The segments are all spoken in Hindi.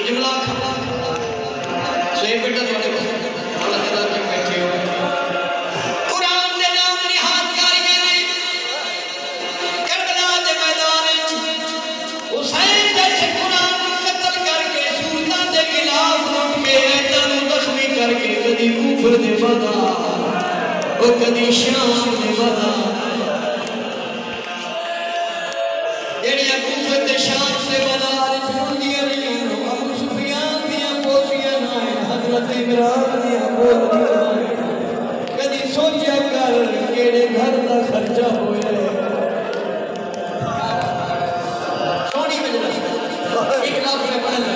जुमला से बेटा थोड़े अल्लाह ताला के बैठे हो कुरान दे नाम निहात कारियां ने करबला दे मैदान विच हुसैन जैसे कुरान को कत्ल करके सूरतां दे खिलाफ लुट के ऐतां जख्मी करके कदी कूफर दे बाजार ओ कदी शाम दे बाजार जेड़ियां कूफर दे शाम दे बाजार च रुंदियां रहियां अबू सुफियान दियां पोतियां नाल हजरत इमरान दियां पोतियां कदी सोचा कर केड़े घर दा खर्चा होया सोनी मजलिस एक लाख में पढ़ना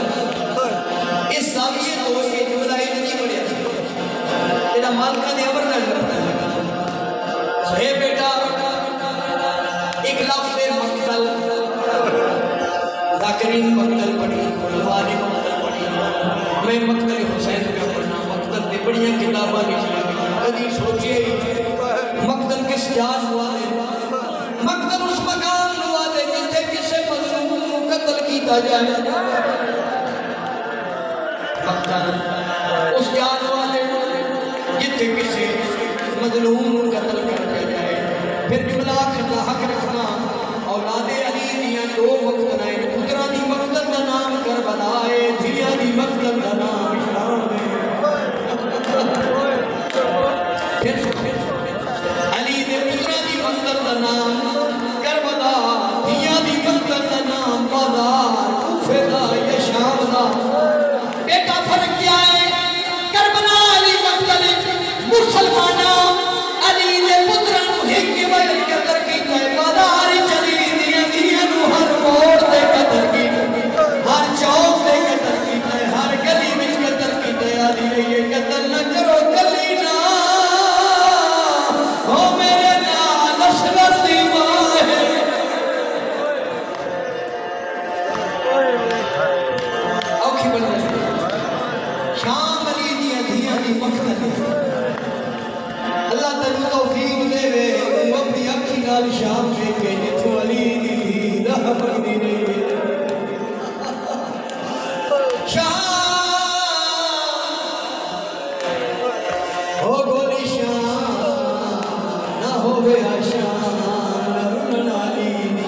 इस जाविये तो ये जुमला नहीं पढ़िया तेरा मालिका दे अमर नाल पढ़ना लगा हे बेटा एक लाख से मक्तल जाकिरीन मक्तल पढ़ी उलमा ने मक्तल पढ़ी मैं मक्तल हुसैन का पढ़ना मक्तल ने बड़ियां किताबां लिखी कभी सोचे मक्तल किस जान हुआ है मक्तल उस मकाम हुआ है जिथे किसी मजलूम को कत्ल किया जाए मक्तल उस जान हुआ है जिथे किसी मजलूम को कत्ल कर दिया जाए फिर जुमला खता हक रखना औलादे अली दियां दो मक्तल है पुत्रा दी मक्तल दा नाम करबला है धिया दी मक्तल दा नाम शाम है अली दे पुत्रा दी मक्तल दा नाम करबला धिया दी मक्तल दा नाम बाजार कूफे दा या शाम दा बेटा फर्क क्या है करबला अली मक्तल मुसलमाना अली दे पुत्रा नु एक वल कदर कीता है बाजार चली दियां नु हर मोड़ ते कदर कीता हर चौक ते कदर कीता हर गली विच कदर कीता अली ये कदर न करो गली ना ओ मेरे नाल असगर दी मां है औखी बन शाम अली दियां धियां दी मखदर अल्लाह तन्नू तौफीक देवे अपनी अखी नाल शाम देखे जिथों अली दी रहमत दी नहीं शाम हो गोली शाम ना होवे आशान रुन अली दी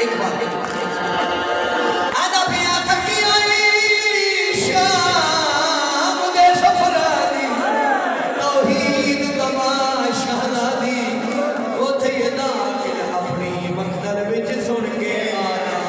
एक बात आदा पिया थकी आई शाम दे सफरा दी तौहीद कमा शहनादी ओथे दाखिल अपनी मकदर विच सुन के आया